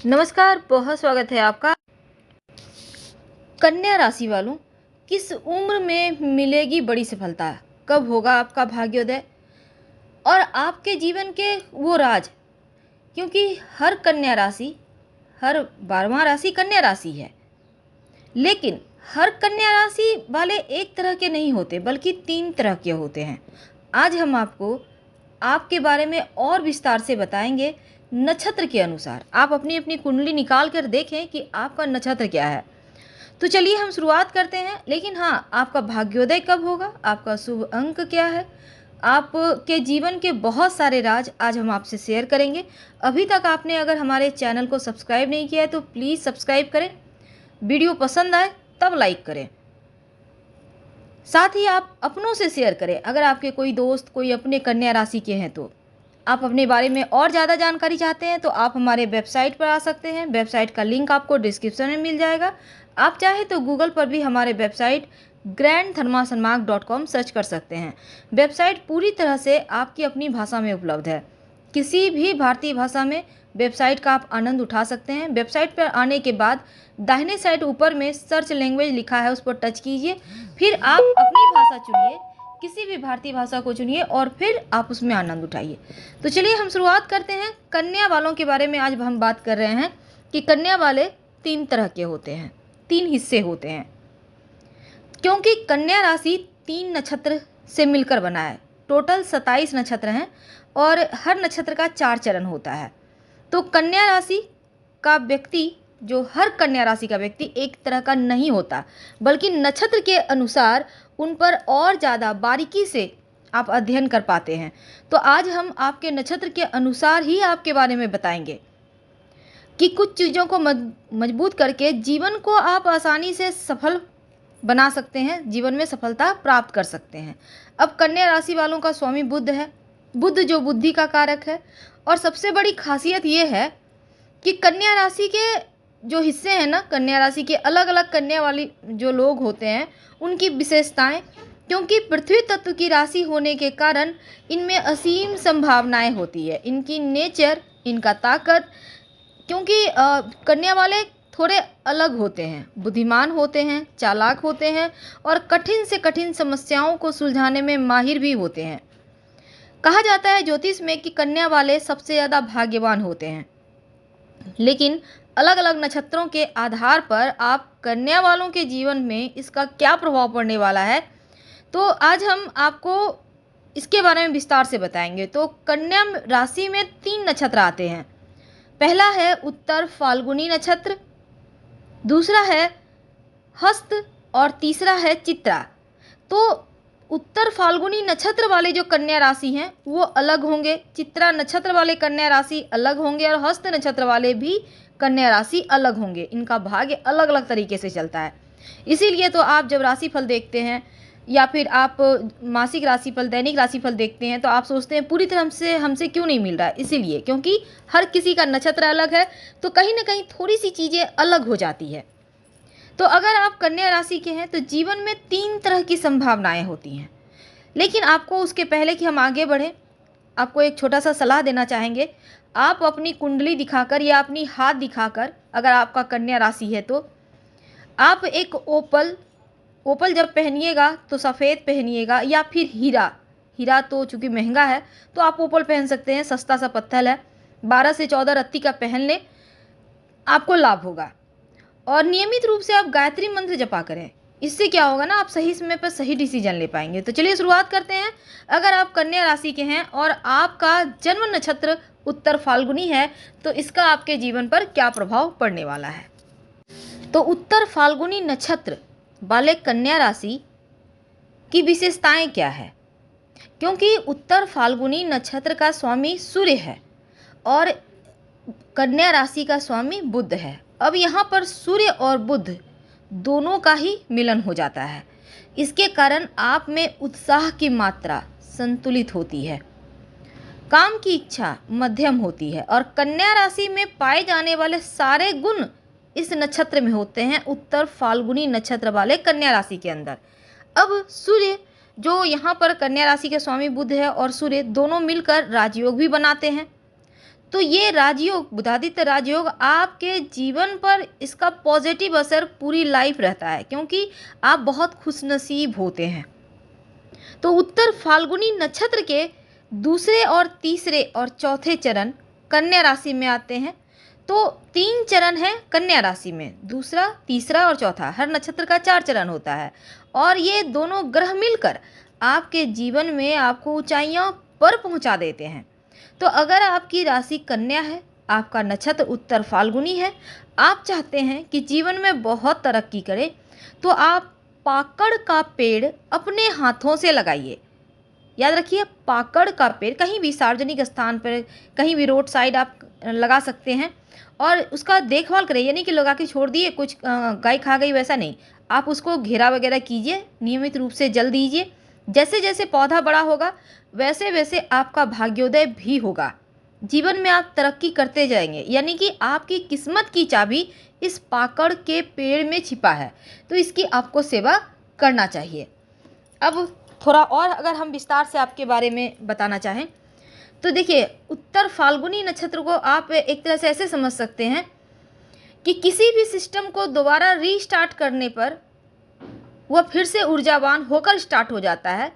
नमस्कार, बहुत स्वागत है आपका। कन्या राशि वालों, किस उम्र में मिलेगी बड़ी सफलता? कब होगा आपका भाग्योदय और आपके जीवन के वो राज? क्योंकि हर कन्या राशि, हर 12वां राशि कन्या राशि है, लेकिन हर कन्या राशि वाले एक तरह के नहीं होते, बल्कि 3 तरह के होते हैं। आज हम आपको आपके बारे में और विस्तार से बताएंगे। नक्षत्र के अनुसार आप अपनी अपनी कुंडली निकाल कर देखें कि आपका नक्षत्र क्या है। तो चलिए हम शुरुआत करते हैं। लेकिन हाँ, आपका भाग्योदय कब होगा, आपका शुभ अंक क्या है, आपके जीवन के बहुत सारे राज आज हम आपसे शेयर करेंगे। अभी तक आपने अगर हमारे चैनल को सब्सक्राइब नहीं किया है तो प्लीज़ सब्सक्राइब करें। वीडियो पसंद आए तब लाइक करें, साथ ही आप अपनों से शेयर करें। अगर आपके कोई दोस्त, कोई अपने कन्या राशि के हैं तो आप अपने बारे में और ज़्यादा जानकारी चाहते हैं तो आप हमारे वेबसाइट पर आ सकते हैं। वेबसाइट का लिंक आपको डिस्क्रिप्शन में मिल जाएगा। आप चाहें तो गूगल पर भी हमारे वेबसाइट grandtharmassanmark.com सर्च कर सकते हैं। वेबसाइट पूरी तरह से आपकी अपनी भाषा में उपलब्ध है। किसी भी भारतीय भाषा में वेबसाइट का आप आनंद उठा सकते हैं। वेबसाइट पर आने के बाद दाहिने साइड ऊपर में सर्च लैंग्वेज लिखा है, उस पर टच कीजिए। फिर आप अपनी भाषा चुनिए, किसी भी भारतीय भाषा को चुनिए और फिर आप उसमें आनंद उठाइए। तो चलिए हम शुरुआत करते हैं। कन्या वालों के बारे में आज हम बात कर रहे हैं कि कन्या वाले 3 तरह के होते हैं, 3 हिस्से होते हैं। क्योंकि कन्या राशि 3 नक्षत्र से मिलकर बना है। टोटल 27 नक्षत्र हैं और हर नक्षत्र का 4 चरण होता है। तो कन्या राशि का व्यक्ति, जो हर कन्या राशि का व्यक्ति एक तरह का नहीं होता, बल्कि नक्षत्र के अनुसार उन पर और ज़्यादा बारीकी से आप अध्ययन कर पाते हैं। तो आज हम आपके नक्षत्र के अनुसार ही आपके बारे में बताएंगे कि कुछ चीज़ों को मजबूत करके जीवन को आप आसानी से सफल बना सकते हैं, जीवन में सफलता प्राप्त कर सकते हैं। अब कन्या राशि वालों का स्वामी बुध है। बुध जो बुद्धि का कारक है। और सबसे बड़ी खासियत ये है कि कन्या राशि के जो हिस्से हैं ना, कन्या राशि के अलग अलग कन्या वाली जो लोग होते हैं उनकी विशेषताएं, क्योंकि पृथ्वी तत्व की राशि होने के कारण इनमें असीम संभावनाएं होती है। इनकी नेचर, इनका ताकत, क्योंकि कन्या वाले थोड़े अलग होते हैं, बुद्धिमान होते हैं, चालाक होते हैं और कठिन से कठिन समस्याओं को सुलझाने में माहिर भी होते हैं। कहा जाता है ज्योतिष में कि कन्या वाले सबसे ज़्यादा भाग्यवान होते हैं। लेकिन अलग अलग नक्षत्रों के आधार पर आप कन्या वालों के जीवन में इसका क्या प्रभाव पड़ने वाला है, तो आज हम आपको इसके बारे में विस्तार से बताएंगे। तो कन्या राशि में 3 नक्षत्र आते हैं। पहला है उत्तर फाल्गुनी नक्षत्र, दूसरा है हस्त और तीसरा है चित्रा। तो उत्तर फाल्गुनी नक्षत्र वाले जो कन्या राशि हैं वो अलग होंगे, चित्रा नक्षत्र वाले कन्या राशि अलग होंगे और हस्त नक्षत्र वाले भी कन्या राशि अलग होंगे। इनका भाग्य अलग अलग तरीके से चलता है। इसीलिए तो आप जब राशिफल देखते हैं या फिर आप मासिक राशिफल, दैनिक राशिफल देखते हैं तो आप सोचते हैं पूरी तरह से हमसे क्यों नहीं मिल रहा है। इसीलिए क्योंकि हर किसी का नक्षत्र अलग है, तो कहीं ना कहीं थोड़ी सी चीज़ें अलग हो जाती है। तो अगर आप कन्या राशि के हैं तो जीवन में 3 तरह की संभावनाएं होती हैं। लेकिन आपको उसके पहले कि हम आगे बढ़ें, आपको एक छोटा सा सलाह देना चाहेंगे। आप अपनी कुंडली दिखाकर या अपनी हाथ दिखाकर, अगर आपका कन्या राशि है तो आप एक ओपल जब पहनिएगा तो सफ़ेद पहनिएगा, या फिर हीरा तो चूँकि महंगा है तो आप ओपल पहन सकते हैं, सस्ता सा पत्थर है। 12 से 14 रत्ती का पहन लें, आपको लाभ होगा। और नियमित रूप से आप गायत्री मंत्र जपा करें। इससे क्या होगा ना, आप सही समय पर सही डिसीजन ले पाएंगे। तो चलिए शुरुआत करते हैं। अगर आप कन्या राशि के हैं और आपका जन्म नक्षत्र उत्तर फाल्गुनी है तो इसका आपके जीवन पर क्या प्रभाव पड़ने वाला है। तो उत्तर फाल्गुनी नक्षत्र वाले कन्या राशि की विशेषताएं क्या है? क्योंकि उत्तर फाल्गुनी नक्षत्र का स्वामी सूर्य है और कन्या राशि का स्वामी बुध है। अब यहाँ पर सूर्य और बुध दोनों का ही मिलन हो जाता है। इसके कारण आप में उत्साह की मात्रा संतुलित होती है, काम की इच्छा मध्यम होती है और कन्या राशि में पाए जाने वाले सारे गुण इस नक्षत्र में होते हैं, उत्तर फाल्गुनी नक्षत्र वाले कन्या राशि के अंदर। अब सूर्य जो यहाँ पर कन्या राशि के स्वामी बुध है और सूर्य दोनों मिलकर राजयोग भी बनाते हैं। तो ये राजयोग, बुधादित्य राजयोग आपके जीवन पर इसका पॉजिटिव असर पूरी लाइफ रहता है, क्योंकि आप बहुत खुशनसीब होते हैं। तो उत्तर फाल्गुनी नक्षत्र के दूसरे और तीसरे और चौथे चरण कन्या राशि में आते हैं। तो 3 चरण हैं कन्या राशि में, दूसरा, तीसरा और चौथा। हर नक्षत्र का 4 चरण होता है और ये दोनों ग्रह मिलकर आपके जीवन में आपको ऊंचाइयों पर पहुंचा देते हैं। तो अगर आपकी राशि कन्या है, आपका नक्षत्र उत्तर फाल्गुनी है, आप चाहते हैं कि जीवन में बहुत तरक्की करें, तो आप पाकड़ का पेड़ अपने हाथों से लगाइए। याद रखिए, पाकड़ का पेड़ कहीं भी सार्वजनिक स्थान पर, कहीं भी रोड साइड आप लगा सकते हैं और उसका देखभाल करें। यानी कि लगा के छोड़ दिए, कुछ गाय खा गई, वैसा नहीं। आप उसको घेरा वगैरह कीजिए, नियमित रूप से जल दीजिए। जैसे जैसे पौधा बड़ा होगा वैसे वैसे आपका भाग्योदय भी होगा। जीवन में आप तरक्की करते जाएंगे। यानी कि आपकी किस्मत की चाबी इस पाकड़ के पेड़ में छिपा है, तो इसकी आपको सेवा करना चाहिए। अब थोड़ा और अगर हम विस्तार से आपके बारे में बताना चाहें तो देखिए, उत्तर फाल्गुनी नक्षत्र को आप एक तरह से ऐसे समझ सकते हैं कि किसी भी सिस्टम को दोबारा रीस्टार्ट करने पर वह फिर से ऊर्जावान होकर स्टार्ट हो जाता है।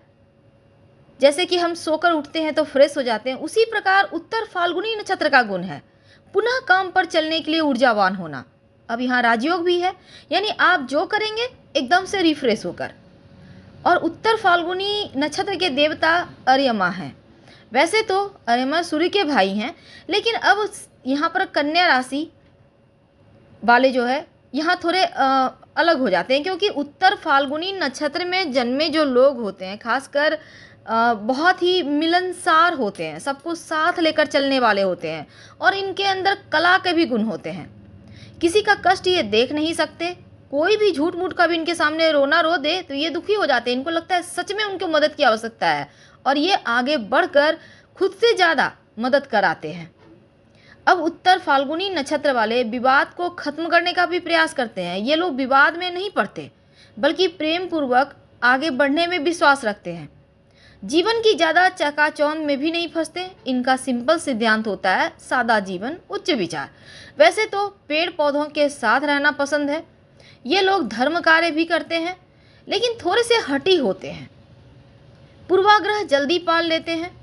जैसे कि हम सोकर उठते हैं तो फ्रेश हो जाते हैं, उसी प्रकार उत्तर फाल्गुनी नक्षत्र का गुण है पुनः काम पर चलने के लिए ऊर्जावान होना। अब यहाँ राजयोग भी है, यानी आप जो करेंगे एकदम से रिफ्रेश होकर। और उत्तर फाल्गुनी नक्षत्र के देवता अर्यमा हैं। वैसे तो अर्यमा सूर्य के भाई हैं, लेकिन अब यहाँ पर कन्या राशि वाले जो है यहाँ थोड़े अलग हो जाते हैं, क्योंकि उत्तर फाल्गुनी नक्षत्र में जन्मे जो लोग होते हैं खासकर बहुत ही मिलनसार होते हैं, सबको साथ लेकर चलने वाले होते हैं और इनके अंदर कला के भी गुण होते हैं। किसी का कष्ट ये देख नहीं सकते। कोई भी झूठ मूठ का भी इनके सामने रोना रो दे तो ये दुखी हो जाते हैं। इनको लगता है सच में उनको मदद की आवश्यकता है और ये आगे बढ़कर खुद से ज़्यादा मदद कराते हैं। अब उत्तर फाल्गुनी नक्षत्र वाले विवाद को खत्म करने का भी प्रयास करते हैं। ये लोग विवाद में नहीं पड़ते, बल्कि प्रेम पूर्वक आगे बढ़ने में विश्वास रखते हैं। जीवन की ज़्यादा चकाचौंध में भी नहीं फंसते। इनका सिंपल सिद्धांत होता है, सादा जीवन उच्च विचार। वैसे तो पेड़ पौधों के साथ रहना पसंद है। ये लोग धर्म कार्य भी करते हैं, लेकिन थोड़े से हठी होते हैं। पूर्वाग्रह जल्दी पाल लेते हैं।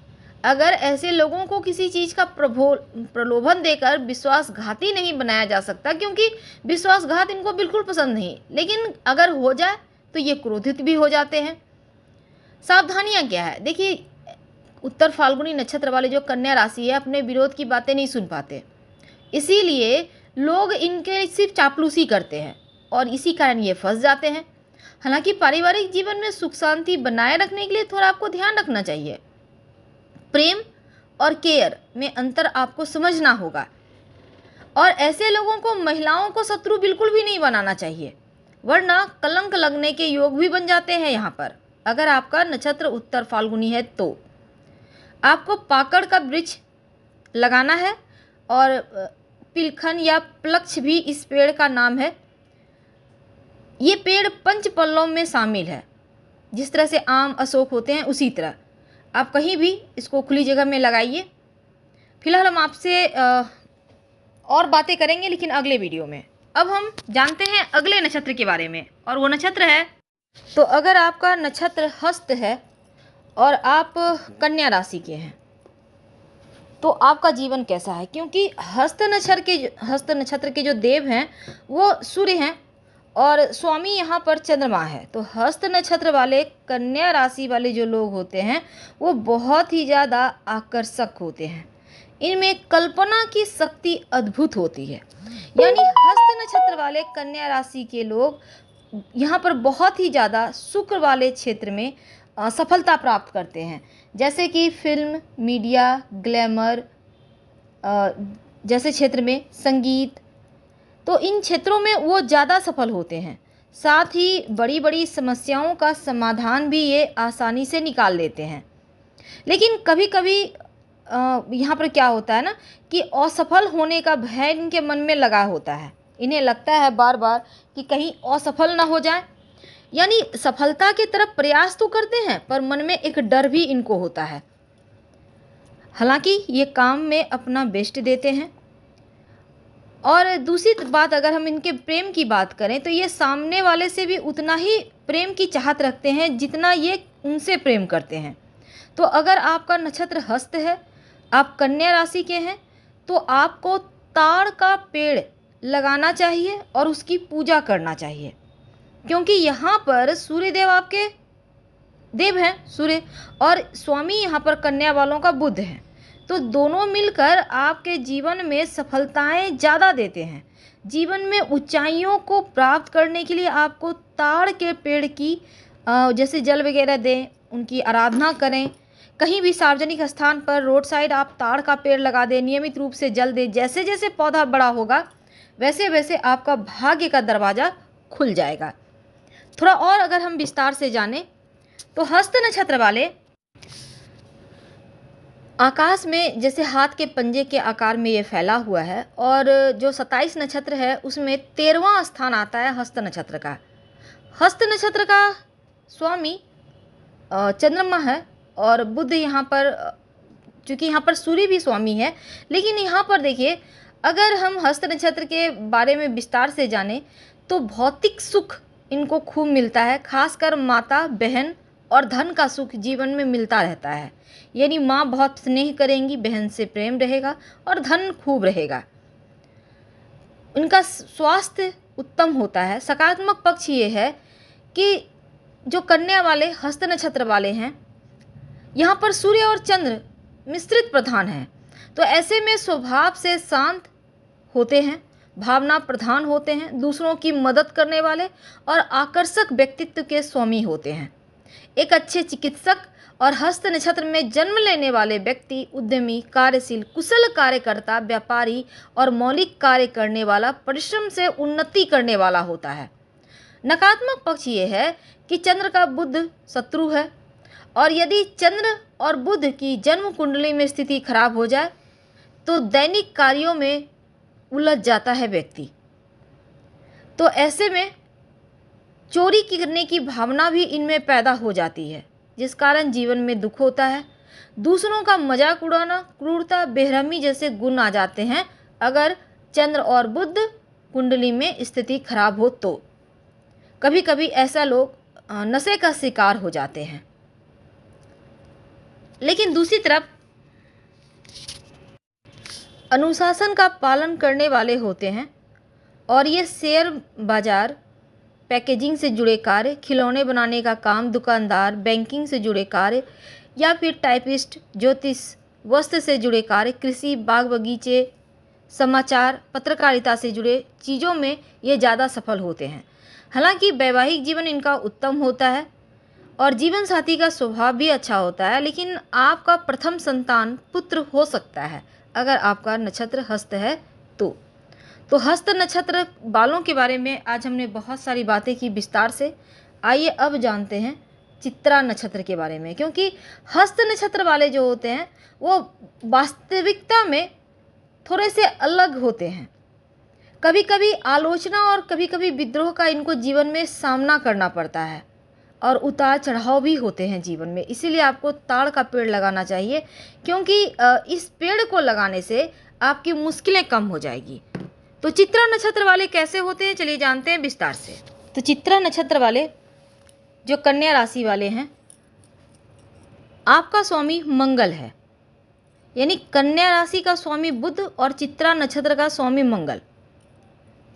अगर ऐसे लोगों को किसी चीज़ का प्रलोभन देकर विश्वासघाती नहीं बनाया जा सकता, क्योंकि विश्वासघात इनको बिल्कुल पसंद नहीं। लेकिन अगर हो जाए तो ये क्रोधित भी हो जाते हैं। सावधानियां क्या है? देखिए, उत्तर फाल्गुनी नक्षत्र वाले जो कन्या राशि है अपने विरोध की बातें नहीं सुन पाते, इसीलिए लोग इनके सिर्फ चापलूसी करते हैं और इसी कारण ये फंस जाते हैं। हालांकि पारिवारिक जीवन में सुख शांति बनाए रखने के लिए थोड़ा आपको ध्यान रखना चाहिए। प्रेम और केयर में अंतर आपको समझना होगा और ऐसे लोगों को, महिलाओं को शत्रु बिल्कुल भी नहीं बनाना चाहिए, वरना कलंक लगने के योग भी बन जाते हैं। यहाँ पर अगर आपका नक्षत्र उत्तर फाल्गुनी है तो आपको पाकड़ का वृक्ष लगाना है और पिलखन या प्लक्ष भी इस पेड़ का नाम है। ये पेड़ पंच पल्लव में शामिल है। जिस तरह से आम, अशोक होते हैं, उसी तरह आप कहीं भी इसको खुली जगह में लगाइए। फिलहाल हम आपसे और बातें करेंगे, लेकिन अगले वीडियो में। अब हम जानते हैं अगले नक्षत्र के बारे में, और वो नक्षत्र है, तो अगर आपका नक्षत्र हस्त है और आप कन्या राशि के हैं तो आपका जीवन कैसा है? क्योंकि हस्त नक्षत्र के जो देव हैं वो सूर्य हैं और स्वामी यहाँ पर चंद्रमा है। तो हस्त नक्षत्र वाले कन्या राशि वाले जो लोग होते हैं वो बहुत ही ज़्यादा आकर्षक होते हैं। इनमें कल्पना की शक्ति अद्भुत होती है। यानी हस्त नक्षत्र वाले कन्या राशि के लोग यहाँ पर बहुत ही ज़्यादा शुक्र वाले क्षेत्र में सफलता प्राप्त करते हैं, जैसे कि फिल्म, मीडिया, ग्लैमर जैसे क्षेत्र में, संगीत। तो इन क्षेत्रों में वो ज़्यादा सफल होते हैं। साथ ही बड़ी बड़ी समस्याओं का समाधान भी ये आसानी से निकाल लेते हैं। लेकिन कभी कभी यहाँ पर क्या होता है ना कि असफल होने का भय इनके मन में लगा होता है। इन्हें लगता है बार बार कि कहीं असफल ना हो जाए। यानी सफलता की तरफ प्रयास तो करते हैं पर मन में एक डर भी इनको होता है। हालांकि ये काम में अपना बेस्ट देते हैं। और दूसरी बात, अगर हम इनके प्रेम की बात करें तो ये सामने वाले से भी उतना ही प्रेम की चाहत रखते हैं जितना ये उनसे प्रेम करते हैं। तो अगर आपका नक्षत्र हस्त है, आप कन्या राशि के हैं, तो आपको ताड़ का पेड़ लगाना चाहिए और उसकी पूजा करना चाहिए, क्योंकि यहाँ पर सूर्यदेव आपके देव हैं सूर्य, और स्वामी यहाँ पर कन्या वालों का बुध है। तो दोनों मिलकर आपके जीवन में सफलताएं ज़्यादा देते हैं। जीवन में ऊंचाइयों को प्राप्त करने के लिए आपको ताड़ के पेड़ की जैसे जल वगैरह दें, उनकी आराधना करें। कहीं भी सार्वजनिक स्थान पर रोड साइड आप ताड़ का पेड़ लगा दें, नियमित रूप से जल दें। जैसे जैसे पौधा बड़ा होगा वैसे वैसे आपका भाग्य का दरवाज़ा खुल जाएगा। थोड़ा और अगर हम विस्तार से जानें तो हस्त नक्षत्र वाले आकाश में जैसे हाथ के पंजे के आकार में ये फैला हुआ है, और जो 27 नक्षत्र है उसमें 13वां स्थान आता है हस्त नक्षत्र का। हस्त नक्षत्र का स्वामी चंद्रमा है और बुध यहाँ पर, चूँकि यहाँ पर सूर्य भी स्वामी है, लेकिन यहाँ पर देखिए अगर हम हस्त नक्षत्र के बारे में विस्तार से जानें तो भौतिक सुख इनको खूब मिलता है, खासकर माता बहन और धन का सुख जीवन में मिलता रहता है। यानी माँ बहुत स्नेह करेंगी, बहन से प्रेम रहेगा और धन खूब रहेगा। उनका स्वास्थ्य उत्तम होता है। सकारात्मक पक्ष ये है कि जो कन्या वाले हस्त नक्षत्र वाले हैं, यहाँ पर सूर्य और चंद्र मिश्रित प्रधान हैं, तो ऐसे में स्वभाव से शांत होते हैं, भावना प्रधान होते हैं, दूसरों की मदद करने वाले और आकर्षक व्यक्तित्व के स्वामी होते हैं। एक अच्छे चिकित्सक और हस्त नक्षत्र में जन्म लेने वाले व्यक्ति उद्यमी, कार्यशील, कुशल कार्यकर्ता, व्यापारी और मौलिक कार्य करने वाला, परिश्रम से उन्नति करने वाला होता है। नकारात्मक पक्ष ये है कि चंद्र का बुध शत्रु है, और यदि चंद्र और बुध की जन्म कुंडली में स्थिति खराब हो जाए तो दैनिक कार्यों में उलझ जाता है व्यक्ति। तो ऐसे में चोरी करने की भावना भी इनमें पैदा हो जाती है, जिस कारण जीवन में दुख होता है। दूसरों का मजाक उड़ाना, क्रूरता, बेरहमी जैसे गुण आ जाते हैं अगर चंद्र और बुध कुंडली में स्थिति खराब हो तो। कभी कभी ऐसा लोग नशे का शिकार हो जाते हैं। लेकिन दूसरी तरफ अनुशासन का पालन करने वाले होते हैं, और ये शेयर बाजार, पैकेजिंग से जुड़े कार्य, खिलौने बनाने का काम, दुकानदार, बैंकिंग से जुड़े कार्य, या फिर टाइपिस्ट, ज्योतिष, वस्त्र से जुड़े कार्य, कृषि, बाग बगीचे, समाचार, पत्रकारिता से जुड़े चीज़ों में ये ज़्यादा सफल होते हैं। हालांकि वैवाहिक जीवन इनका उत्तम होता है और जीवन साथी का स्वभाव भी अच्छा होता है, लेकिन आपका प्रथम संतान पुत्र हो सकता है अगर आपका नक्षत्र हस्त है तो हस्त नक्षत्र वालों के बारे में आज हमने बहुत सारी बातें की विस्तार से। आइए अब जानते हैं चित्रा नक्षत्र के बारे में, क्योंकि हस्त नक्षत्र वाले जो होते हैं वो वास्तविकता में थोड़े से अलग होते हैं। कभी कभी आलोचना और कभी कभी विद्रोह का इनको जीवन में सामना करना पड़ता है, और उतार चढ़ाव भी होते हैं जीवन में। इसीलिए आपको ताड़ का पेड़ लगाना चाहिए, क्योंकि इस पेड़ को लगाने से आपकी मुश्किलें कम हो जाएगी। तो चित्रा नक्षत्र वाले कैसे होते हैं, चलिए जानते हैं विस्तार से। तो चित्रा नक्षत्र वाले जो कन्या राशि वाले हैं, आपका स्वामी मंगल है, यानी कन्या राशि का स्वामी बुध और चित्रा नक्षत्र का स्वामी मंगल।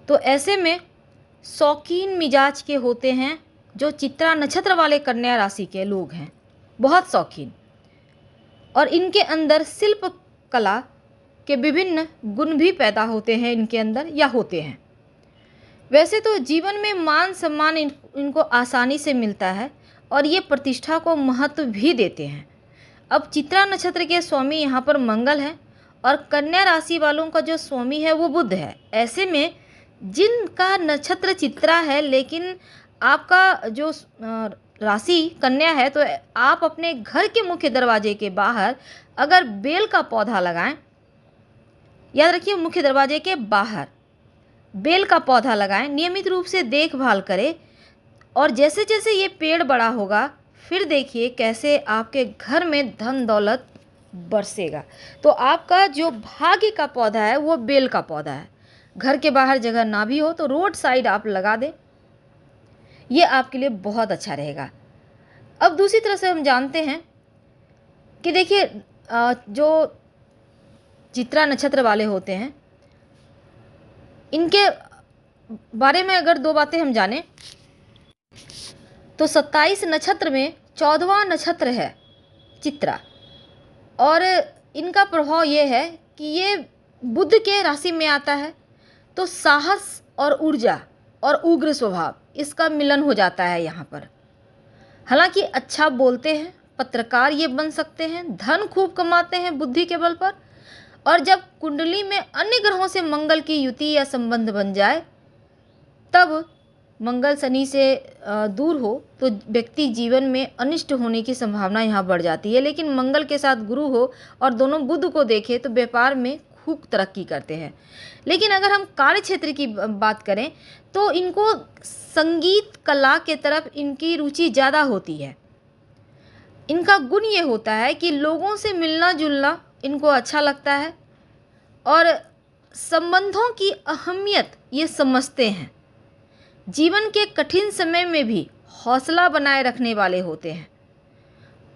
तो ऐसे में शौकीन मिजाज के होते हैं जो चित्रा नक्षत्र वाले कन्या राशि के लोग हैं, बहुत शौकीन, और इनके अंदर शिल्प कला के विभिन्न गुण भी पैदा होते हैं इनके अंदर या होते हैं। वैसे तो जीवन में मान सम्मान इनको आसानी से मिलता है और ये प्रतिष्ठा को महत्व भी देते हैं। अब चित्रा नक्षत्र के स्वामी यहाँ पर मंगल हैं और कन्या राशि वालों का जो स्वामी है वो बुध है। ऐसे में जिनका नक्षत्र चित्रा है लेकिन आपका जो राशि कन्या है, तो आप अपने घर के मुख्य दरवाजे के बाहर अगर बेल का पौधा लगाएं, याद रखिए मुख्य दरवाजे के बाहर बेल का पौधा लगाएं, नियमित रूप से देखभाल करें, और जैसे जैसे ये पेड़ बड़ा होगा फिर देखिए कैसे आपके घर में धन दौलत बरसेगा। तो आपका जो भाग्य का पौधा है वो बेल का पौधा है। घर के बाहर जगह ना भी हो तो रोड साइड आप लगा दें, ये आपके लिए बहुत अच्छा रहेगा। अब दूसरी तरह से हम जानते हैं कि देखिए जो चित्रा नक्षत्र वाले होते हैं, इनके बारे में अगर दो बातें हम जानें तो 27 नक्षत्र में 14वां नक्षत्र है चित्रा, और इनका प्रभाव ये है कि ये बुध के राशि में आता है। तो साहस और ऊर्जा और उग्र स्वभाव इसका मिलन हो जाता है यहाँ पर। हालांकि अच्छा बोलते हैं, पत्रकार ये बन सकते हैं, धन खूब कमाते हैं बुद्धि के बल पर। और जब कुंडली में अन्य ग्रहों से मंगल की युति या संबंध बन जाए, तब मंगल शनि से दूर हो तो व्यक्ति जीवन में अनिष्ट होने की संभावना यहाँ बढ़ जाती है। लेकिन मंगल के साथ गुरु हो और दोनों बुध को देखे तो व्यापार में खूब तरक्की करते हैं। लेकिन अगर हम कार्य क्षेत्र की बात करें तो इनको संगीत कला के तरफ इनकी रुचि ज़्यादा होती है। इनका गुण ये होता है कि लोगों से मिलना जुलना इनको अच्छा लगता है और संबंधों की अहमियत ये समझते हैं। जीवन के कठिन समय में भी हौसला बनाए रखने वाले होते हैं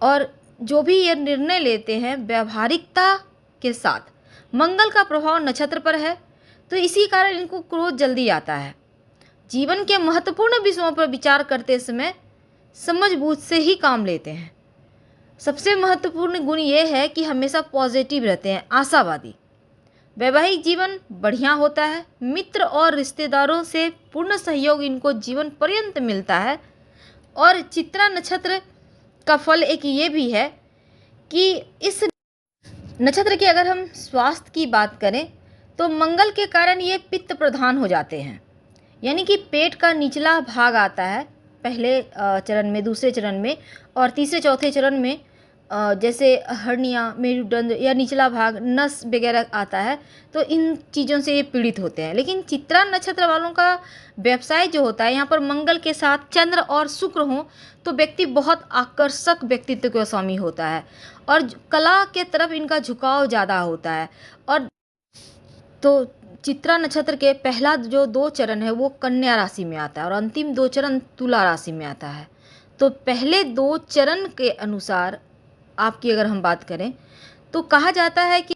और जो भी ये निर्णय लेते हैं व्यावहारिकता के साथ। मंगल का प्रभाव नक्षत्र पर है तो इसी कारण इनको क्रोध जल्दी आता है। जीवन के महत्वपूर्ण विषयों पर विचार करते समय समझबूझ से ही काम लेते हैं। सबसे महत्वपूर्ण गुण ये है कि हमेशा पॉजिटिव रहते हैं, आशावादी। वैवाहिक जीवन बढ़िया होता है। मित्र और रिश्तेदारों से पूर्ण सहयोग इनको जीवन पर्यंत मिलता है। और चित्रा नक्षत्र का फल एक ये भी है कि इस नक्षत्र की अगर हम स्वास्थ्य की बात करें तो मंगल के कारण ये पित्त प्रधान हो जाते हैं, यानी कि पेट का निचला भाग आता है पहले चरण में, दूसरे चरण में और तीसरे चौथे चरण में जैसे हर्निया, मेरुदंड या निचला भाग, नस वगैरह आता है। तो इन चीज़ों से ये पीड़ित होते हैं। लेकिन चित्रा नक्षत्र वालों का व्यवसाय जो होता है, यहाँ पर मंगल के साथ चंद्र और शुक्र हों तो व्यक्ति बहुत आकर्षक व्यक्तित्व का स्वामी होता है और कला के तरफ इनका झुकाव ज़्यादा होता है। और तो चित्रा नक्षत्र के पहला जो 2 चरण है वो कन्या राशि में आता है और अंतिम 2 चरण तुला राशि में आता है। तो पहले 2 चरण के अनुसार आपकी अगर हम बात करें तो कहा जाता है कि